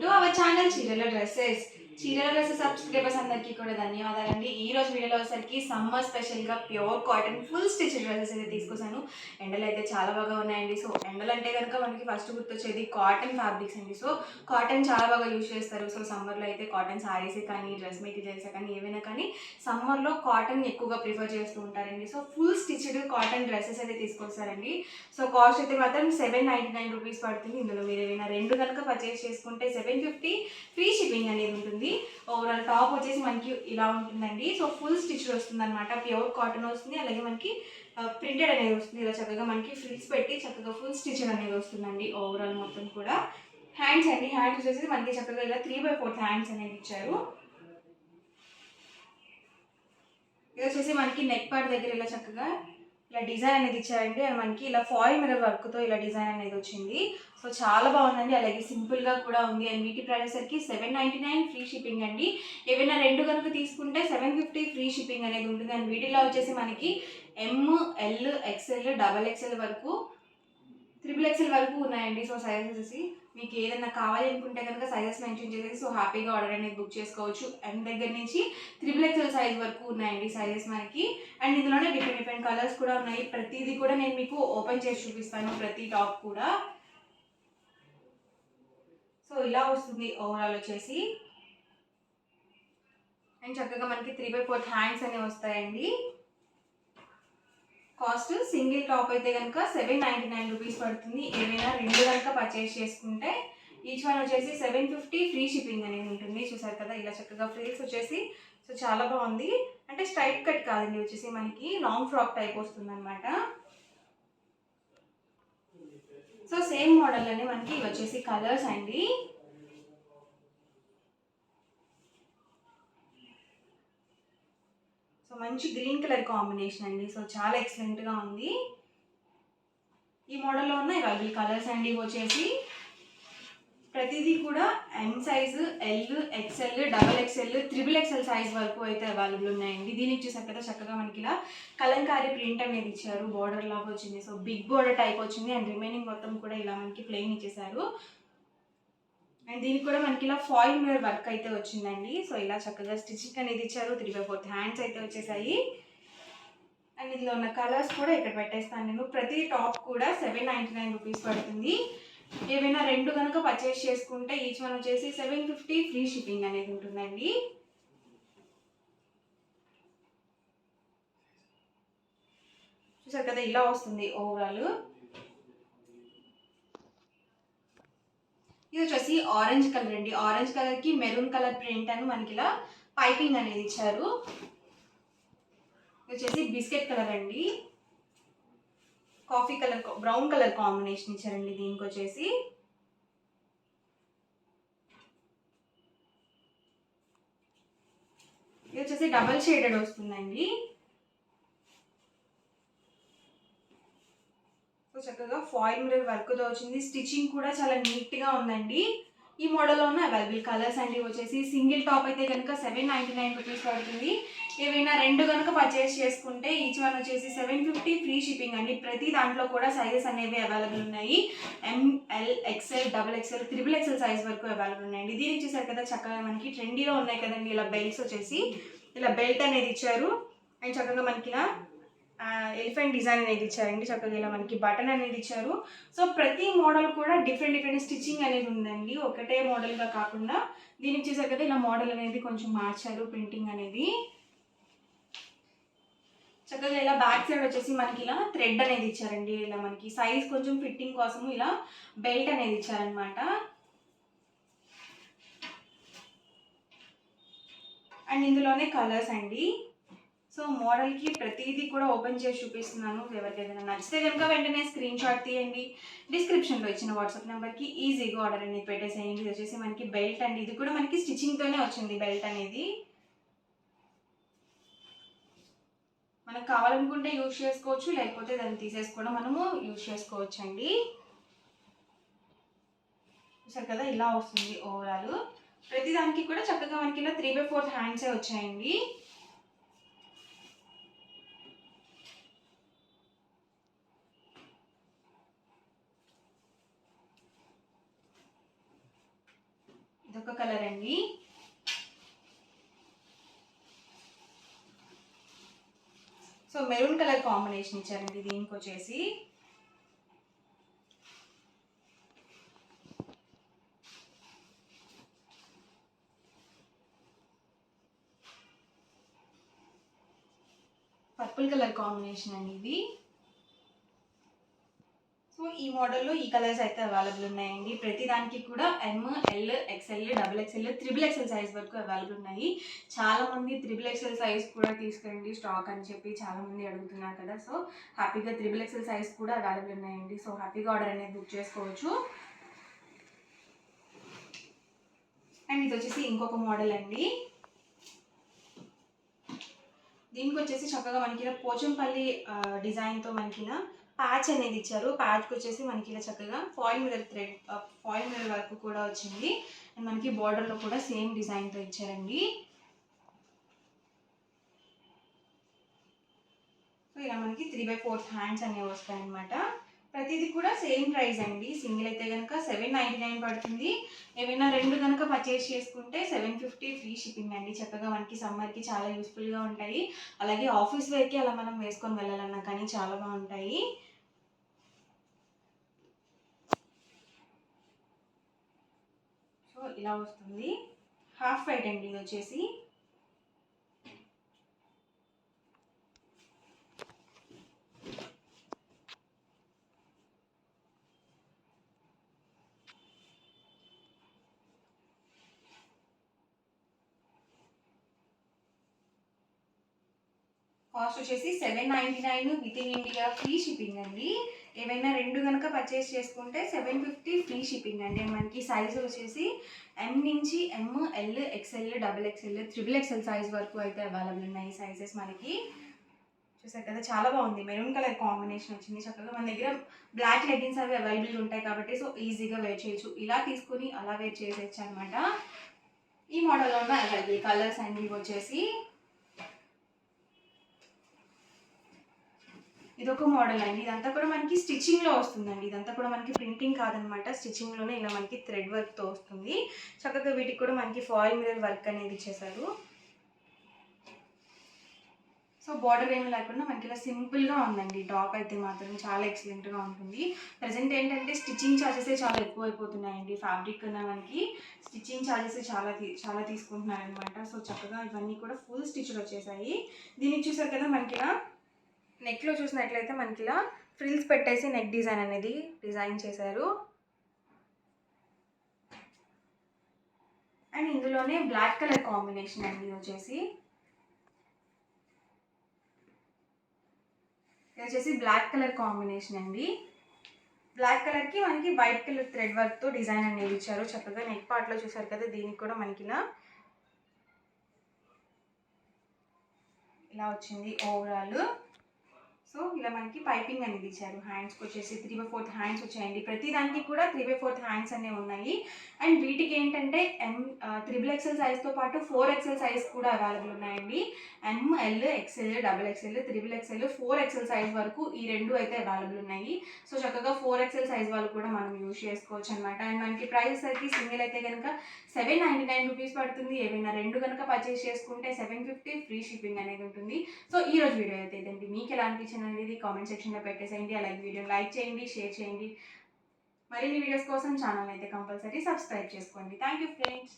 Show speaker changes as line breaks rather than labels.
To our channel చీరల dresses. చీరల dresses subscribers అందరికీ కూడా ధన్యవాదాలండి. ఈ రోజు వీడియోలో వచ్చేసరికి సమ్మర్ స్పెషల్గా pure cotton full stitch dresses అయితే తీసుకొచ్చాను. ఎండలు అయితే చాలా బాగా ఉన్నాయండి. సో ఎండలు అంటే కనుక మనకి ఫస్ట్ గుర్తొచ్చేది కాటన్ ఫ్యాబ్రిక్స్ అండి. సో కాటన్ చాలా బాగా యూజ్ చేస్తారు. సో సమ్మర్లో అయితే కాటన్ శారీసే కానీ డ్రెస్ మెటీరియల్స్ కానీ ఏవైనా కానీ సమ్మర్లో కాటన్ ఎక్కువగా ప్రిఫర్ చేస్తూ ఉంటారండి. So full stitched cotton dresses అయితే తీసుకొస్తారండి. సో కాస్ట్ అయితే మాత్రం 799 రూపీస్ పడుతుంది. ఇందులో మీరు ఏమైనా రెండు కనుక పర్చేస్ చేసుకుంటే 750 ఫ్రీ షిప్పింగ్ అనేది ఉంటుంది. ఓవరాల్ టాప్ వచ్చేసి మనకి ఇలా ఉంటుందండి. సో ఫుల్ స్టిచ్ వస్తుంది అనమాట. ప్యూర్ కాటన్ వస్తుంది, అలాగే మనకి ప్రింటెడ్ అనేది వస్తుంది. ఇలా చక్కగా మనకి ఫ్రిల్స్ పెట్టి చక్కగా ఫుల్ స్టిచ్ అనేది వస్తుందండి. ఓవరాల్ మొత్తం కూడా హ్యాండ్స్ అండి, హ్యాండ్స్ వచ్చేసి మనకి చక్కగా ఇలా 3/4 హ్యాండ్స్ అనేది ఇచ్చారు. ఇది వచ్చేసి మనకి నెక్ పార్ట్ దగ్గర ఇలా చక్కగా ఇలా డిజైన్ అనేది ఇచ్చారండి. అండ్ మనకి ఇలా ఫాయిల్ మిర్రర్ వర్క్తో ఇలా డిజైన్ అనేది వచ్చింది. సో చాలా బాగుందండి, అలాగే సింపుల్గా కూడా ఉంది. అండ్ వీటి ప్రైస్ సరికి 799 ఫ్రీ షిప్పింగ్ అండి. ఏవైనా రెండు కనుక తీసుకుంటే 750 ఫ్రీ షిప్పింగ్ అనేది ఉంటుంది. అండ్ వీటిలో వచ్చేసి మనకి ML XL XXL వరకు XXL వరకు ఉన్నాయండి. సో సైజెస్ వచ్చేసి మీకు ఏదైనా కావాలి అనుకుంటే కనుక సైజెస్ మెన్షన్ చేసేసి సో హ్యాపీగా ఆర్డర్ అనేది బుక్ చేసుకోవచ్చు. అండ్ దగ్గర నుంచి XXL సైజ్ వరకు ఉన్నాయండి సైజెస్ మనకి. అండ్ ఇందులోనే డిఫరెంట్ కలర్స్ కూడా ఉన్నాయి. ప్రతిదీ కూడా నేను మీకు ఓపెన్ చేసి చూపిస్తాను, ప్రతి టాప్ కూడా. సో ఇలా వస్తుంది ఓవరాల్ వచ్చేసి. అండ్ చక్కగా మనకి 3/4 హ్యాండ్స్ అనేవి వస్తాయండి. కాస్ట్ సింగిల్ టాప్ అయితే కనుక 799 రూపీస్ పడుతుంది. ఏమైనా రెండు కనుక పర్చేస్ చేసుకుంటే ఈచ్ వన్ వచ్చేసి 750 ఫ్రీ షిప్పింగ్ అనేది ఉంటుంది. చూసారు కదా, ఇలా చక్కగా ఫ్రిల్స్ వచ్చేసి సో చాలా బాగుంది. అంటే స్ట్రైట్ కట్ కాదండి, వచ్చేసి మనకి లాంగ్ ఫ్రాక్ టైప్ వస్తుంది అనమాట. సో సేమ్ మోడల్లోనే మనకి ఇవి వచ్చేసి కలర్స్ అండి. సో మంచి గ్రీన్ కలర్ కాంబినేషన్ అండి. సో చాలా ఎక్సలెంట్గా ఉంది. ఈ మోడల్లో ఉన్న అవైలబుల్ కలర్స్ అండి వచ్చేసి ప్రతిదీ కూడా M size, L, XL, XXL, XXL size వరకు అయితే అవైలబుల్ ఉన్నాయండి. దీనికి చూసారు కదా చక్కగా మనకి ఇలా కలంకారీ ప్రింట్ అనేది ఇచ్చారు. బార్డర్ లాగా వచ్చింది. సో బిగ్ బార్డర్ టైప్ వచ్చింది. అండ్ రిమైనింగ్ మొత్తం కూడా ఇలా మనకి ప్లెయిన్ ఇచ్చేసారు. అండ్ దీనికి కూడా మనకి ఇలా ఫాయిల్ మిర్రర్ వర్క్ అయితే వచ్చిందండి. సో ఇలా చక్కగా స్టిచ్చింగ్ అనేది ఇచ్చారు. 3/4 హ్యాండ్స్ అయితే వచ్చేసాయి. అండ్ ఇందులో ఉన్న కలర్స్ కూడా ఇక్కడ పెట్టేస్తాను నేను. ప్రతి టాప్ కూడా 799 రూపీస్ పడుతుంది. ఏవైనా రెండు కనుక పర్చేస్ చేసుకుంటే ఈచ్ వన్ వచ్చేసి 750 ఫ్రీ షిప్పింగ్ అనేది ఉంటుందండి. చూసారు కదా, ఇలా వస్తుంది ఓవరాల్. ఇది వచ్చేసి ఆరెంజ్ కలర్ అండి. ఆరెంజ్ కలర్కి మెరూన్ కలర్ ప్రింట్ అని మనకి ఇలా పైపింగ్ అనేది ఇచ్చారు. ఇది వచ్చేసి బిస్కెట్ కలర్ అండి. Coffee colour, brown colour combination ఇచ్చారండి దీనికి వచ్చేసి. ఇది వచ్చేసి డబల్ షేడెడ్ వస్తుందండి. సో చక్కగా ఫాయిల్ మిర్రర్ వర్క్తో వచ్చింది. స్టిచ్చింగ్ కూడా చాలా నీట్గా ఉందండి. ఈ మోడల్లో ఉన్న అవైలబుల్ కలర్స్ అండి వచ్చేసి సింగిల్ టాప్ అయితే కనుక 799 రూపీస్ పడుతుంది. ఏవైనా రెండు కనుక పర్చేస్ చేసుకుంటే ఈచ్ వన్ వచ్చేసి 750 ఫ్రీ షిప్పింగ్ అండి. ప్రతి దాంట్లో కూడా సైజెస్ అనేవి అవైలబుల్ ఉన్నాయి. ML XL XXL XXL size వరకు అవైలబుల్ ఉన్నాయండి. దీనికి చూసారు కదా చక్కగా మనకి ట్రెండీలో ఉన్నాయి కదండి ఇలా బెల్ట్స్ వచ్చేసి ఇలా బెల్ట్ అనేది ఇచ్చారు. అండ్ చక్కగా మనకి ఇలా ఎలిఫెంట్ డిజైన్ అనేది ఇచ్చారండి. చక్కగా ఇలా మనకి బటన్ అనేది ఇచ్చారు. సో ప్రతి మోడల్ కూడా డిఫరెంట్ స్టిచ్చింగ్ అనేది ఉందండి, ఒకటే మోడల్గా కాకుండా. దీనికి చూసారు కదా ఇలా మోడల్ అనేది కొంచెం మార్చారు ప్రింటింగ్ అనేది. చక్కగా ఇలా బ్యాక్ సైడ్ వచ్చేసి మనకి ఇలా థ్రెడ్ అనేది ఇచ్చారండి. ఇలా మనకి సైజ్ కొంచెం ఫిట్టింగ్ కోసం ఇలా బెల్ట్ అనేది ఇచ్చారనమాట. అండ్ ఇందులోనే కలర్స్ అండి. సో మోడల్కి ప్రతిదీ కూడా ఓపెన్ చేసి చూపిస్తున్నాను. ఎవరికైనా నచ్చితే కనుక వెంటనే స్క్రీన్ షాట్ తీయండి. డిస్క్రిప్షన్లో ఇచ్చిన వాట్సాప్ నెంబర్కి ఈజీగా ఆర్డర్ అనేది పెట్టేసేయండి. ఇది వచ్చేసి మనకి బెల్ట్ అండి. ఇది కూడా మనకి స్టిచ్చింగ్తోనే వచ్చింది బెల్ట్ అనేది. మనకు కావాలనుకుంటే యూజ్ చేసుకోవచ్చు, లేకపోతే దాన్ని తీసేసుకోవడం మనము యూజ్ చేసుకోవచ్చు అండి. చూసారు కదా ఇలా వస్తుంది ఓవరాల్. ప్రతి దానికి కూడా చక్కగా మనకి ఇలా 3/4 హ్యాండ్సే వచ్చాయండి. ఇదొక కలర్ అండి. సో మెరూన్ కలర్ కాంబినేషన్ ఇచ్చారండి దీనికి వచ్చేసి. పర్పుల్ కలర్ కాంబినేషన్ అండి ఇది. సో ఈ మోడల్లో ఈ కలర్స్ అయితే అవైలబుల్ ఉన్నాయండి. ప్రతి దానికి కూడా ML, XL, XXL, XXL size వరకు అవైలబుల్ ఉన్నాయి. చాలామంది XXL సైజ్ కూడా తీసుకురండి స్టాక్ అని చెప్పి చాలామంది అడుగుతున్నారు కదా. సో హ్యాపీగా XXL సైజ్ కూడా అవైలబుల్ ఉన్నాయండి. సో హ్యాపీగా ఆర్డర్ అనేది బుక్ చేసుకోవచ్చు. అండ్ ఇది వచ్చేసి ఇంకొక మోడల్ అండి. దీనికి వచ్చేసి చక్కగా మనకి ఇలా పోచంపల్లి డిజైన్తో మనకి ఇలా ప్యాచ్ అనేది ఇచ్చారు. ప్యాచ్కి వచ్చేసి మనకి ఇలా చక్కగా ఫాయిల్ మిర్రర్ వర్క్ కూడా వచ్చింది. అండ్ మనకి బార్డర్లో కూడా సేమ్ డిజైన్తో ఇచ్చారండి. సో ఇలా మనకి 3/4 హ్యాండ్స్ అనేవి వస్తాయి అన్నమాట. ప్రతిదీ కూడా సేమ్ ప్రైస్ అండి. సింగిల్ అయితే కనుక 799 పడుతుంది. ఏమైనా రెండు కనుక పర్చేస్ చేసుకుంటే 750 ఫ్రీ షిప్పింగ్ అండి. చక్కగా మనకి సమ్మర్కి చాలా యూస్ఫుల్గా ఉంటాయి. అలాగే ఆఫీస్ వేర్కి అలా మనం వేసుకొని వెళ్ళాలన్నా కానీ చాలా బాగుంటాయి. సో ఇలా వస్తుంది. హాఫ్ వైట్ అండి ఇది వచ్చేసి. కాస్ట్ వచ్చేసి 799 with in India free shipping అండి. ఏవైనా రెండు కనుక పర్చేస్ చేసుకుంటే 750 ఫ్రీ షిప్పింగ్ అండి. మనకి సైజు వచ్చేసి M నుంచి ML, XL, XXL, XXL size వరకు అయితే అవైలబుల్ ఉన్నాయి సైజెస్ మనకి. చూసారు కదా చాలా బాగుంది. మెరూన్ కలర్ కాంబినేషన్ వచ్చింది. చక్కగా మన దగ్గర బ్లాక్ లెగిన్స్ అవి అవైలబుల్ ఉంటాయి కాబట్టి సో ఈజీగా వేర్ చేయొచ్చు. ఇలా తీసుకొని అలా వేర్ చేసేయచ్చు అనమాట. ఈ మోడల్లో ఉన్న అవైలబుల్ కలర్స్ అండి వచ్చేసి. ఇదొక మోడల్ అండి. ఇదంతా కూడా మనకి స్టిచ్చింగ్లో వస్తుందండి. ఇదంతా కూడా మనకి ప్రింటింగ్ కాదనమాట, స్టిచ్చింగ్లోనే ఇలా మనకి థ్రెడ్ వర్క్తో వస్తుంది. చక్కగా వీటికి కూడా మనకి ఫాయిల్ మిర్రర్ వర్క్ అనేది ఇచ్చేసారు. సో బార్డర్ ఏమి లేకుండా మనకి ఇలా సింపుల్గా ఉందండి. టాప్ అయితే మాత్రం చాలా ఎక్సలెంట్గా ఉంటుంది. ప్రజెంట్ ఏంటంటే స్టిచ్చింగ్ ఛార్జెసే చాలా ఎక్కువ అయిపోతున్నాయండి. ఫ్యాబ్రిక్ కన్నా మనకి స్టిచ్చింగ్ ఛార్జెస్ చాలా తీసుకుంటున్నారనమాట. సో చక్కగా ఇవన్నీ కూడా ఫుల్ స్టిచ్డ్ వచ్చేసాయి. దీనికి చూసారు కదా మనకి ఇలా నెక్లో చూసినట్లయితే మనకి ఇలా ఫ్రిల్స్ పెట్టేసి నెక్ డిజైన్ అనేది డిజైన్ చేశారు. అండ్ ఇందులోనే బ్లాక్ కలర్ కాంబినేషన్ అండి వచ్చేసి. ఇది వచ్చేసి బ్లాక్ కలర్ కాంబినేషన్ అండి. బ్లాక్ కలర్కి మనకి వైట్ కలర్ థ్రెడ్ వర్క్తో డిజైన్ అనేది ఇచ్చారు. చక్కగా నెక్ పార్ట్లో చూసారు కదా, దీనికి కూడా మనకి ఇలా వచ్చింది ఓవరాల్. సో ఇలా మనకి పైపింగ్ అనేది ఇచ్చారు. హ్యాండ్స్కి వచ్చేసి 3/4 హ్యాండ్స్ వచ్చాయండి. ప్రతి దానికి కూడా 3/4 హ్యాండ్స్ అనేవి ఉన్నాయి. అండ్ వీటికి ఏంటంటే XXL సైజ్తో పాటు 4XL సైజ్ కూడా అవైలబుల్ ఉన్నాయండి. ML, XL, XXL, XXL, 4XL size వరకు ఈ రెండు అయితే అవైలబుల్ ఉన్నాయి. సో చక్కగా 4XL సైజ్ వాళ్ళు కూడా మనం యూజ్ చేసుకోవచ్చు అనమాట. అండ్ మనకి ప్రైస్ అయితే సింగిల్ అయితే కనుక 799 రూపీస్ పడుతుంది. ఏమైనా రెండు కనుక పర్చేస్ చేసుకుంటే 750 ఫ్రీ షిప్పింగ్ అనేది ఉంటుంది. సో ఈ రోజు వీడియో అయితే ఇదండి. మీకు ఎలా అనిపించింది అనేది కామెంట్ సెక్షన్లో పెట్టేసేయండి. అలాగే వీడియోని లైక్ చేయండి, షేర్ చేయండి. మరిన్ని వీడియోస్ కోసం ఛానల్ అయితే కంపల్సరీ సబ్స్క్రైబ్ చేసుకోండి. Thank you friends.